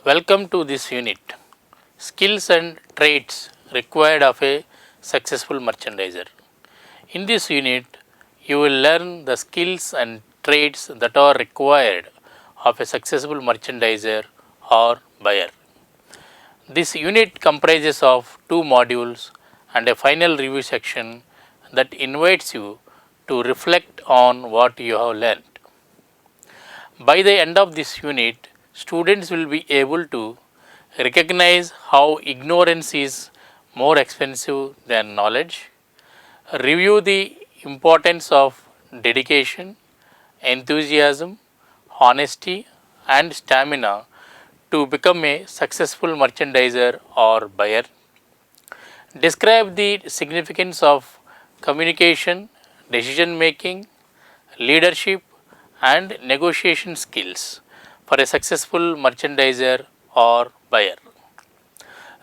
Welcome to this unit, Skills and Traits Required of a Successful Merchandiser. In this unit, you will learn the skills and traits that are required of a successful merchandiser or buyer. This unit comprises of two modules and a final review section that invites you to reflect on what you have learned. By the end of this unit, students will be able to recognize how ignorance is more expensive than knowledge, review the importance of dedication, enthusiasm, honesty, and stamina to become a successful merchandiser or buyer, describe the significance of communication, decision making, leadership, and negotiation skills for a successful merchandiser or buyer.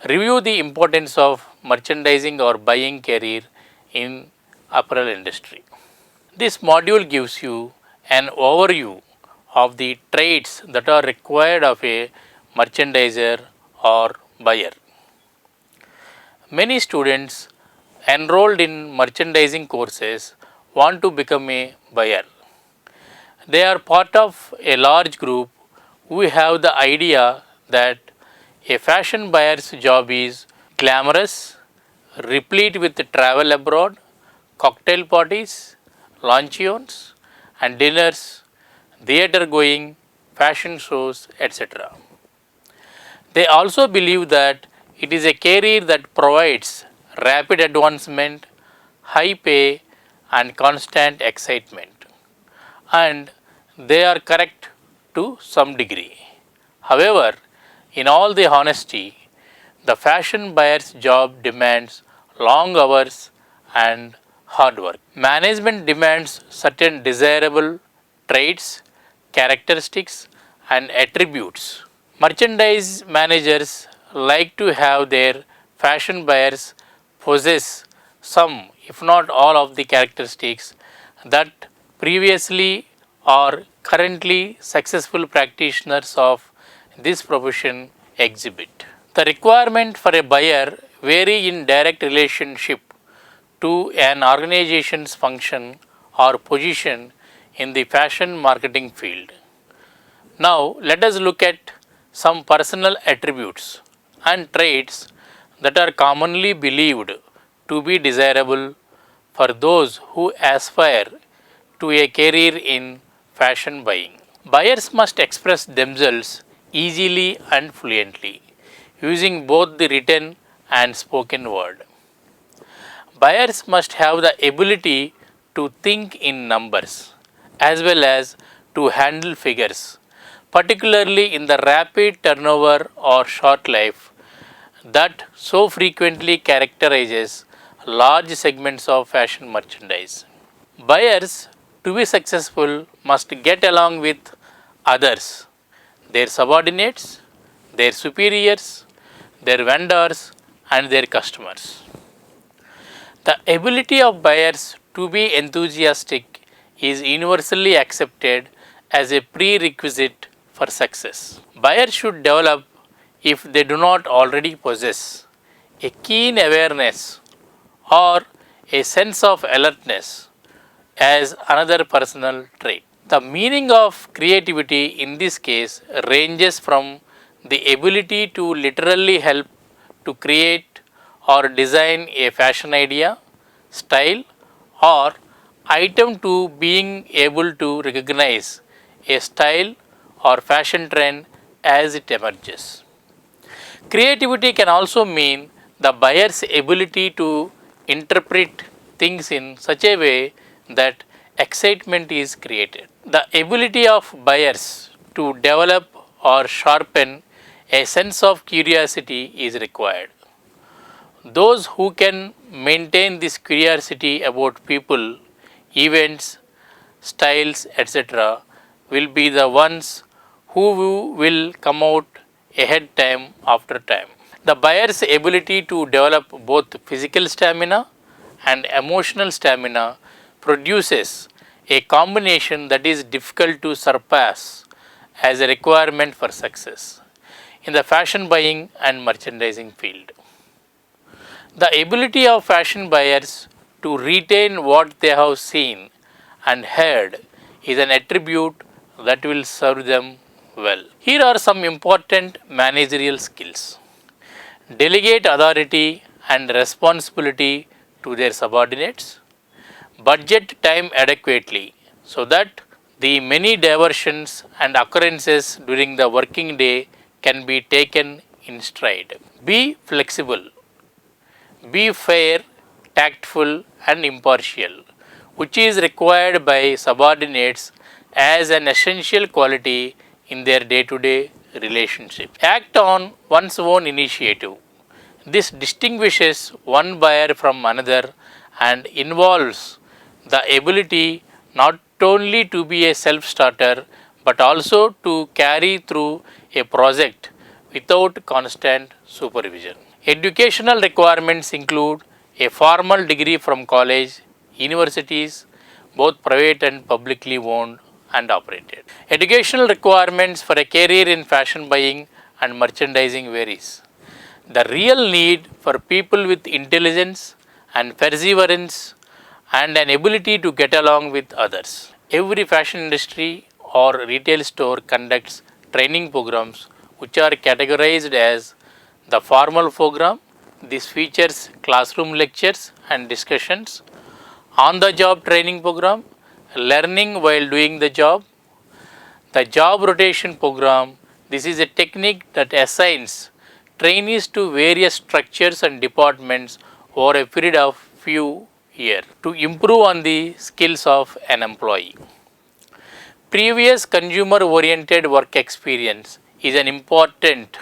Review the importance of merchandising or buying career in apparel industry. This module gives you an overview of the traits that are required of a merchandiser or buyer. Many students enrolled in merchandising courses want to become a buyer. They are part of a large group who have the idea that a fashion buyer's job is glamorous, replete with travel abroad, cocktail parties, luncheons, and dinners, theatre going, fashion shows, etc. They also believe that it is a career that provides rapid advancement, high pay, and constant excitement. And they are correct to some degree. However, in all the honesty, the fashion buyer's job demands long hours and hard work. Management demands certain desirable traits, characteristics, and attributes. Merchandise managers like to have their fashion buyers possess some, if not all, of the characteristics that previously or currently successful practitioners of this profession exhibit. The requirement for a buyer vary in direct relationship to an organization's function or position in the fashion marketing field. Now, let us look at some personal attributes and traits that are commonly believed to be desirable for those who aspire to a career in fashion buying. Buyers must express themselves easily and fluently using both the written and spoken word. Buyers must have the ability to think in numbers as well as to handle figures, particularly in the rapid turnover or short life that so frequently characterizes large segments of fashion merchandise. Buyers, to be successful, must get along with others, their subordinates, their superiors, their vendors, and their customers. The ability of buyers to be enthusiastic is universally accepted as a prerequisite for success. Buyers should develop, if they do not already possess, a keen awareness or a sense of alertness as another personal trait. The meaning of creativity in this case ranges from the ability to literally help to create or design a fashion idea, style, or item to being able to recognize a style or fashion trend as it emerges. Creativity can also mean the buyer's ability to interpret things in such a way that excitement is created. The ability of buyers to develop or sharpen a sense of curiosity is required. Those who can maintain this curiosity about people, events, styles, etc., will be the ones who will come out ahead time after time. The buyer's ability to develop both physical stamina and emotional stamina produces a combination that is difficult to surpass as a requirement for success. in the fashion buying and merchandising field. The ability of fashion buyers to retain what they have seen and heard is an attribute that will serve them well. Here are some important managerial skills. Delegate authority and responsibility to their subordinates. Budget time adequately so that the many diversions and occurrences during the working day can be taken in stride. Be flexible. Be fair, tactful, and impartial, which is required by subordinates as an essential quality in their day to day relationship. Act on one's own initiative. This distinguishes one buyer from another and involves the ability not only to be a self starter but also to carry through a project without constant supervision. Educational requirements include a formal degree from college, universities, both private and publicly owned and operated. Educational requirements for a career in fashion buying and merchandising varies. The real need for people with intelligence and perseverance and an ability to get along with others. Every fashion industry or retail store conducts training programs which are categorized as the formal program. This features classroom lectures and discussions. On the job training program, learning while doing the job. The job rotation program, this is a technique that assigns trainees to various structures and departments over a period of few years to improve on the skills of an employee. Previous consumer oriented work experience is an important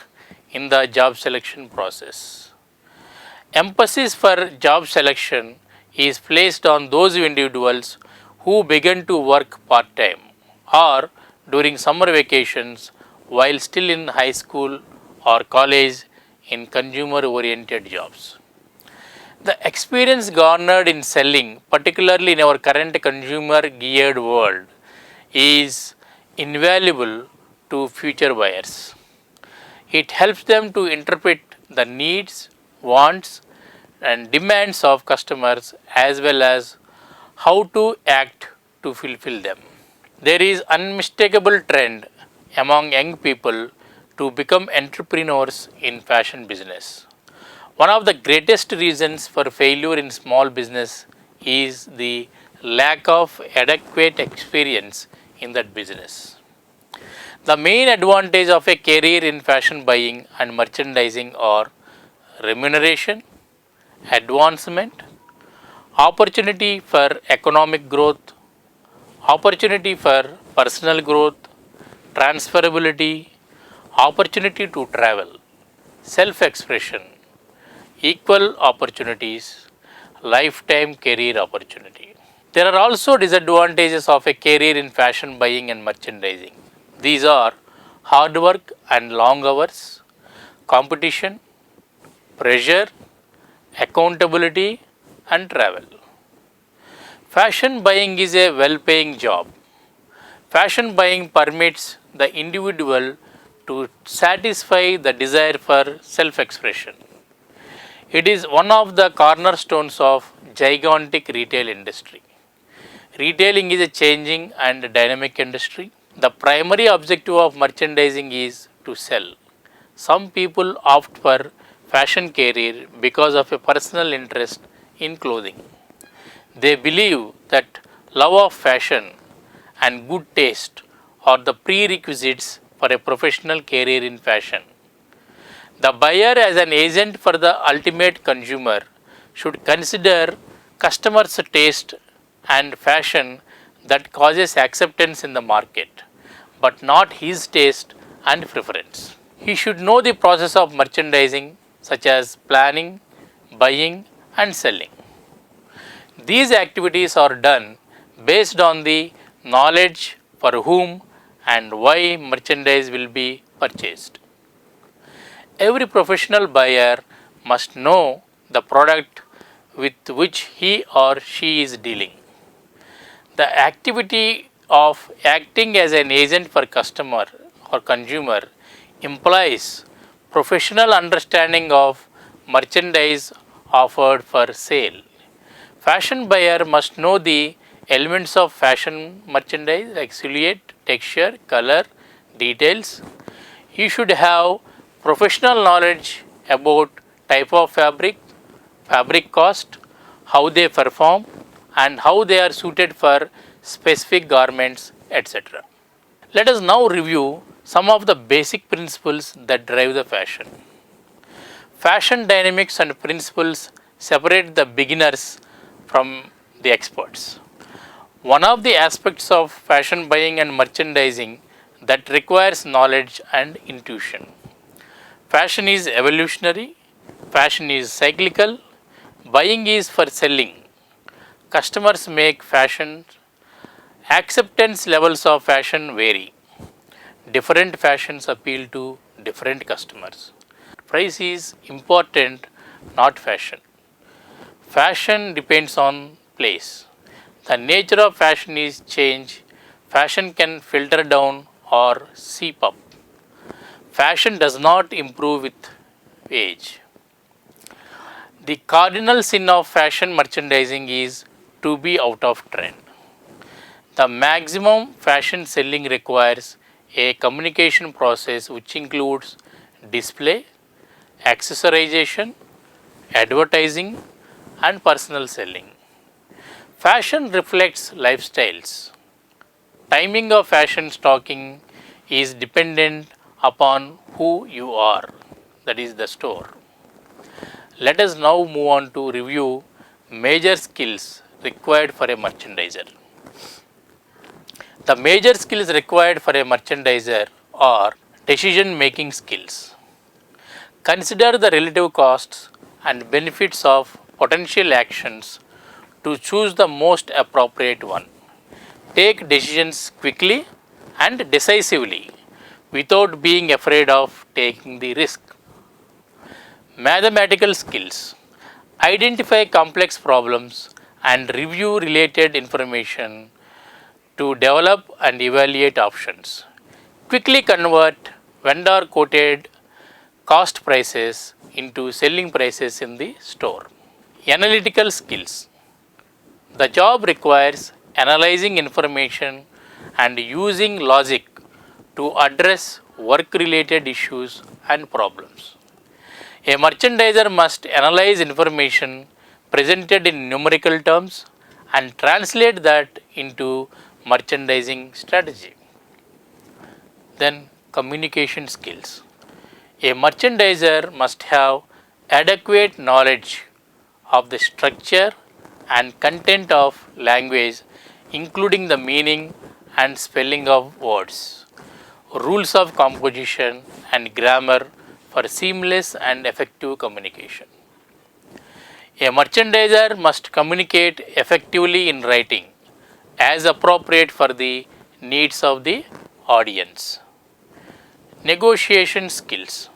in the job selection process. Emphasis for job selection is placed on those individuals who begin to work part time or during summer vacations while still in high school or college in consumer oriented jobs. The experience garnered in selling, particularly in our current consumer geared world, is invaluable to future buyers. It helps them to interpret the needs, wants, and demands of customers as well as how to act to fulfill them. There is unmistakable trend among young people to become entrepreneurs in fashion business. One of the greatest reasons for failure in small business is the lack of adequate experience in that business. The main advantage of a career in fashion buying and merchandising are remuneration, advancement, opportunity for economic growth, opportunity for personal growth, transferability, opportunity to travel, self expression, equal opportunities, lifetime career opportunity. There are also disadvantages of a career in fashion buying and merchandising. These are hard work and long hours, competition, pressure, accountability, and travel. Fashion buying is a well paying job. Fashion buying permits the individual to satisfy the desire for self expression. It is one of the cornerstones of gigantic retail industry. Retailing is a changing and dynamic industry. The primary objective of merchandising is to sell. Some people opt for fashion career because of a personal interest in clothing. They believe that love of fashion and good taste are the prerequisites for a professional career in fashion. The buyer, as an agent for the ultimate consumer, should consider customers' taste and fashion that causes acceptance in the market, but not his taste and preference. He should know the process of merchandising, such as planning, buying, and selling. These activities are done based on the knowledge for whom and why merchandise will be purchased. Every professional buyer must know the product with which he or she is dealing. The activity of acting as an agent for customer or consumer implies professional understanding of merchandise offered for sale. Fashion buyer must know the elements of fashion merchandise like silhouette, texture, color, details. He should have professional knowledge about type of fabric, fabric cost, how they perform, and how they are suited for specific garments, etc. Let us now review some of the basic principles that drive the fashion. Fashion dynamics and principles separate the beginners from the experts. One of the aspects of fashion buying and merchandising that requires knowledge and intuition. Fashion is evolutionary, fashion is cyclical, buying is for selling. Customers make fashion, acceptance levels of fashion vary. Different fashions appeal to different customers. Price is important, not fashion. Fashion depends on place. The nature of fashion is change. Fashion can filter down or seep up. Fashion does not improve with age. The cardinal sin of fashion merchandising is to be out of trend. The maximum fashion selling requires a communication process which includes display, accessorization, advertising, and personal selling. Fashion reflects lifestyles. Timing of fashion stocking is dependent upon who you are, that is the store. Let us now move on to review major skills required for a merchandiser. The major skills required for a merchandiser are decision making skills. Consider the relative costs and benefits of potential actions to choose the most appropriate one. Take decisions quickly and decisively without being afraid of taking the risk. Mathematical skills. Identify complex problems and review related information to develop and evaluate options. Quickly convert vendor quoted cost prices into selling prices in the store. Analytical skills. The job requires analyzing information and using logic to address work related issues and problems. A merchandiser must analyze information presented in numerical terms and translate that into merchandising strategy. Then, communication skills. A merchandiser must have adequate knowledge of the structure and content of language, including the meaning and spelling of words, rules of composition, and grammar for seamless and effective communication. A merchandiser must communicate effectively in writing as appropriate for the needs of the audience. Negotiation skills.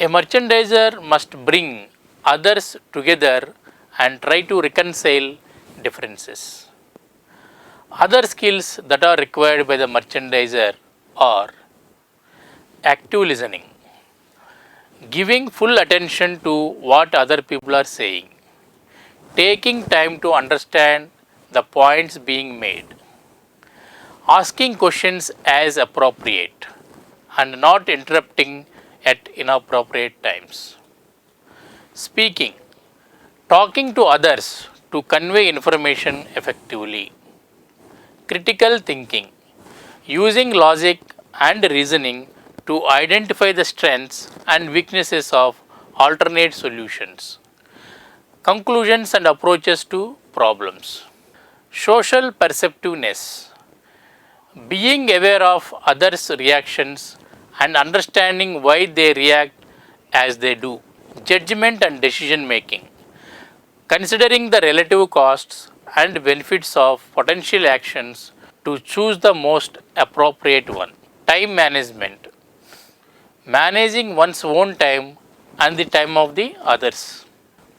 A merchandiser must bring others together and try to reconcile differences. Other skills that are required by the merchandiser are active listening, giving full attention to what other people are saying, taking time to understand the points being made, asking questions as appropriate, and not interrupting at inappropriate times. Speaking, talking to others to convey information effectively. Critical thinking, using logic and reasoning to identify the strengths and weaknesses of alternate solutions. Conclusions and approaches to problems. Social perceptiveness, being aware of others' reactions and understanding why they react as they do. Judgment and decision making, considering the relative costs and benefits of potential actions to choose the most appropriate one. Time management, managing one's own time and the time of the others.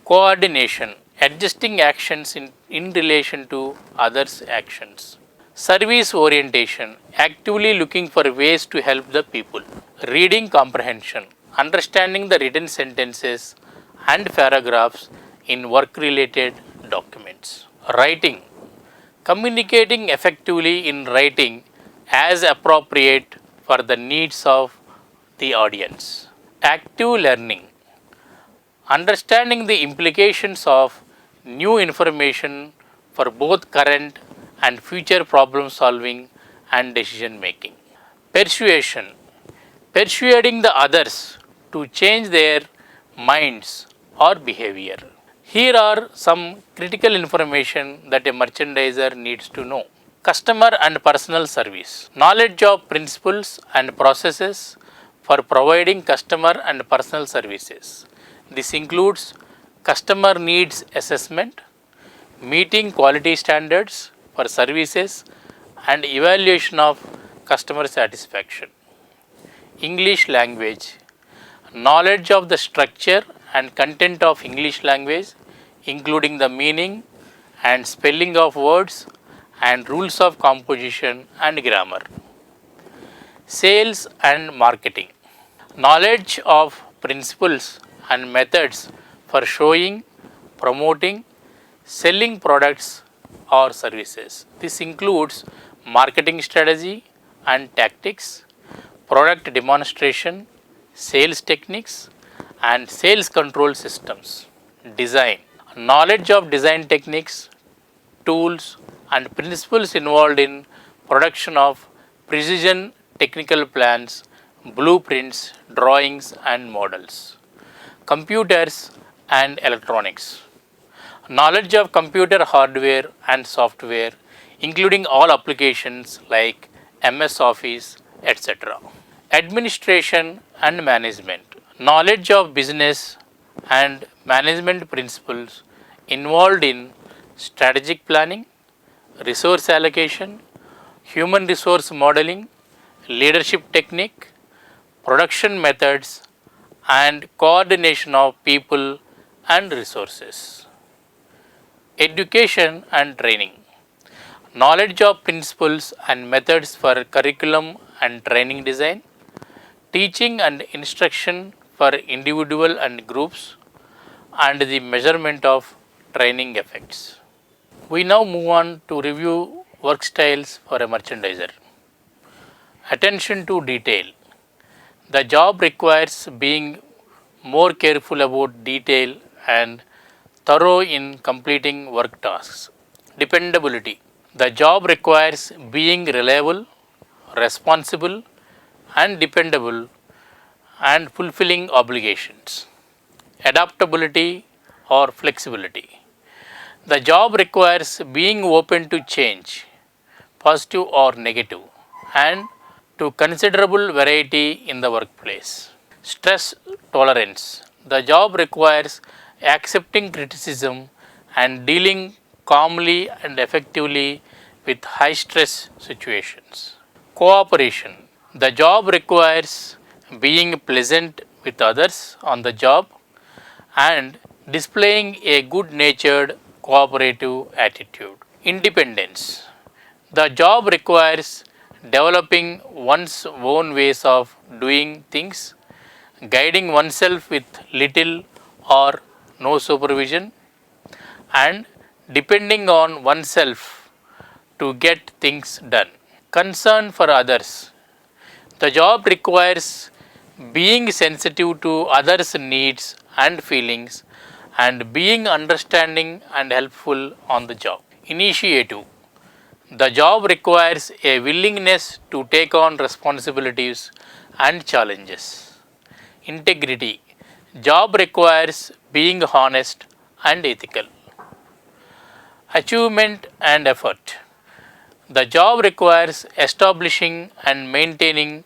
Coordination, adjusting actions in relation to others' actions. Service orientation, actively looking for ways to help the people. Reading comprehension, understanding the written sentences and paragraphs in work related documents. Writing, communicating effectively in writing as appropriate for the needs of the audience. Active learning, understanding the implications of new information for both current and future problem solving and decision making. Persuasion, persuading the others to change their minds or behavior. Here are some critical information that a merchandiser needs to know. Customer and personal service. Knowledge of principles and processes for providing customer and personal services. This includes customer needs assessment, meeting quality standards for services, and evaluation of customer satisfaction. English language, knowledge of the structure and content of English language, including the meaning and spelling of words and rules of composition and grammar. Sales and marketing, knowledge of principles and methods for showing, promoting, selling products or services. This includes marketing strategy and tactics, product demonstration, sales techniques, and sales control systems. Design, knowledge of design techniques, tools, and principles involved in production of precision technical plans, blueprints, drawings, and models. Computers and electronics, knowledge of computer hardware and software, including all applications like MS Office, etc. Administration and management, knowledge of business and management principles involved in strategic planning, resource allocation, human resource modeling, leadership technique, production methods, and coordination of people and resources. Education and training, knowledge of principles and methods for curriculum and training design, teaching and instruction for individual and groups, and the measurement of training effects. We now move on to review work styles for a merchandiser. Attention to detail. The job requires being more careful about detail and thorough in completing work tasks. Dependability. The job requires being reliable, responsible, and dependable and fulfilling obligations. Adaptability or flexibility. The job requires being open to change, positive or negative, and to considerable variety in the workplace. Stress tolerance. The job requires accepting criticism and dealing calmly and effectively with high stress situations. Cooperation. The job requires being pleasant with others on the job and displaying a good natured cooperative attitude. Independence. The job requires developing one's own ways of doing things, guiding oneself with little or no supervision, and depending on oneself to get things done. Concern for others. The job requires being sensitive to others' needs and feelings and being understanding and helpful on the job. Initiative. The job requires a willingness to take on responsibilities and challenges. Integrity. Job requires being honest and ethical. Achievement and effort. The job requires establishing and maintaining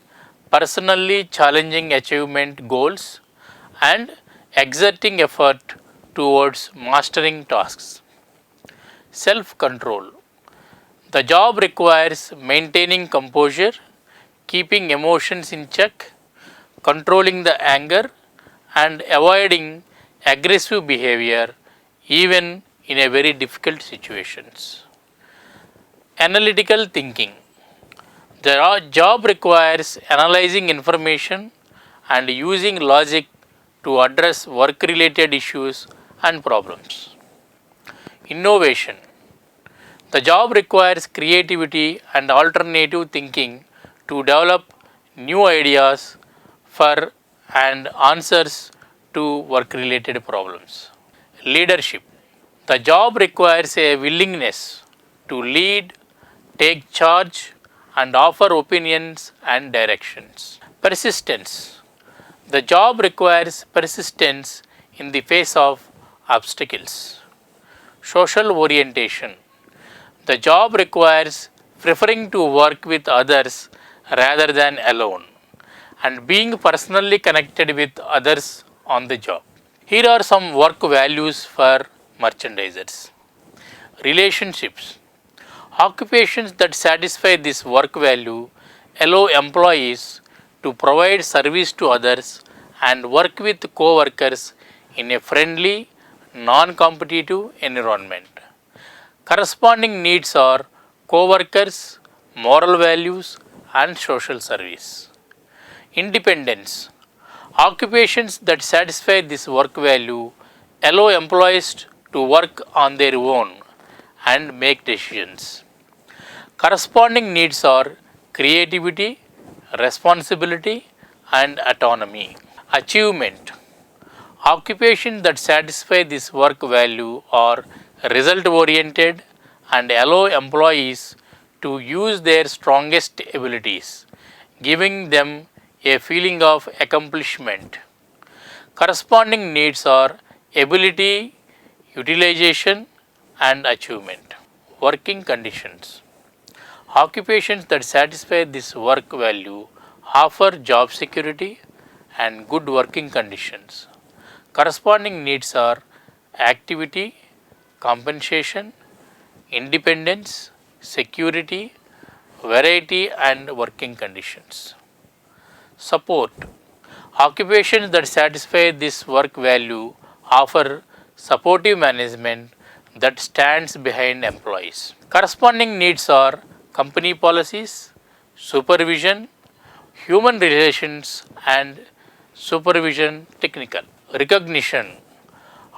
personally challenging achievement goals and exerting effort towards mastering tasks. Self-control. The job requires maintaining composure, keeping emotions in check, controlling the anger, and avoiding aggressive behavior even in a very difficult situations. Analytical thinking. The job requires analyzing information and using logic to address work-related issues and problems. Innovation. The job requires creativity and alternative thinking to develop new ideas for and answers to work-related problems. Leadership. The job requires a willingness to lead, take charge, and offer opinions and directions. Persistence. The job requires persistence in the face of obstacles. Social orientation. The job requires preferring to work with others rather than alone and being personally connected with others on the job. Here are some work values for merchandisers. Relationships. Occupations that satisfy this work value allow employees to provide service to others and work with co-workers in a friendly, non-competitive environment. Corresponding needs are co-workers, moral values, and social service. Independence. Occupations that satisfy this work value allow employees to work on their own and make decisions. Corresponding needs are creativity, responsibility, and autonomy. Achievement. Occupations that satisfy this work value are result oriented and allow employees to use their strongest abilities, giving them a feeling of accomplishment. Corresponding needs are ability, utilization, and achievement. Working conditions. Occupations that satisfy this work value offer job security and good working conditions. Corresponding needs are activity, compensation, independence, security, variety, and working conditions. Support. Occupations that satisfy this work value offer supportive management that stands behind employees. Corresponding needs are company policies, supervision, human relations, and supervision technical. Recognition.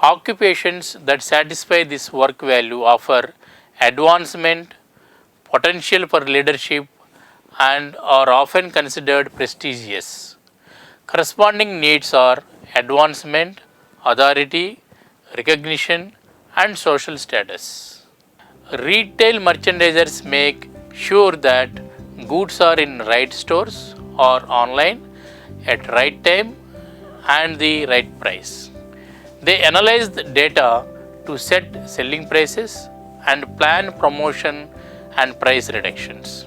Occupations that satisfy this work value offer advancement, potential for leadership, and are often considered prestigious. Corresponding needs are advancement, authority, recognition, and social status. Retail merchandisers make sure that goods are in right stores or online at right time and the right price. They analyze the data to set selling prices and plan promotion and price reductions.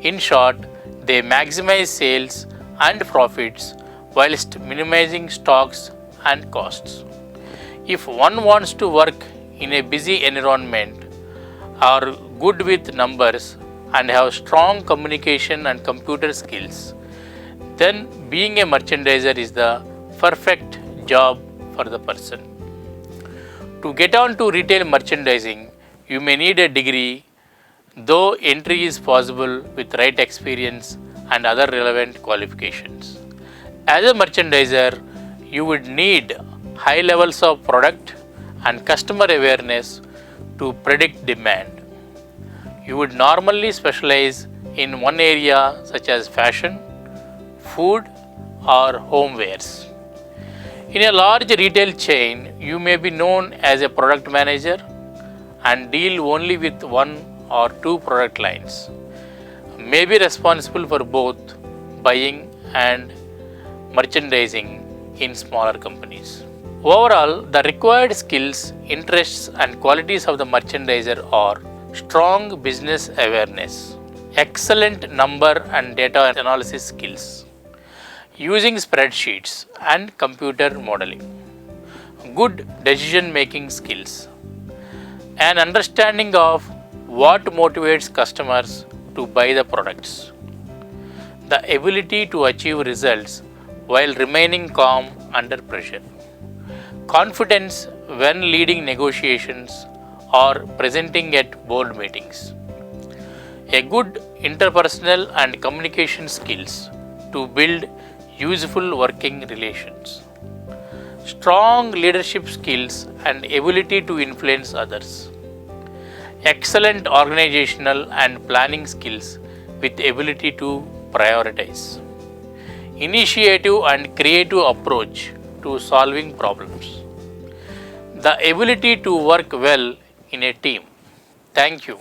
In short, they maximize sales and profits whilst minimizing stocks and costs. If one wants to work in a busy environment, are good with numbers, and have strong communication and computer skills, then being a merchandiser is the perfect job for the person. To get on to retail merchandising, you may need a degree, though entry is possible with right experience and other relevant qualifications. As a merchandiser, you would need high levels of product and customer awareness to predict demand. You would normally specialize in one area such as fashion, food, or homewares. In a large retail chain, you may be known as a product manager and deal only with one or two product lines. May be responsible for both buying and merchandising in smaller companies. Overall, the required skills, interests, and qualities of the merchandiser are strong business awareness, excellent number and data analysis skills, using spreadsheets and computer modeling, good decision making skills, an understanding of what motivates customers to buy the products, the ability to achieve results while remaining calm under pressure, confidence when leading negotiations or presenting at board meetings, a good interpersonal and communication skills to build useful working relations, strong leadership skills and ability to influence others, excellent organizational and planning skills with ability to prioritize, initiative and creative approach to solving problems, the ability to work well in a team. Thank you.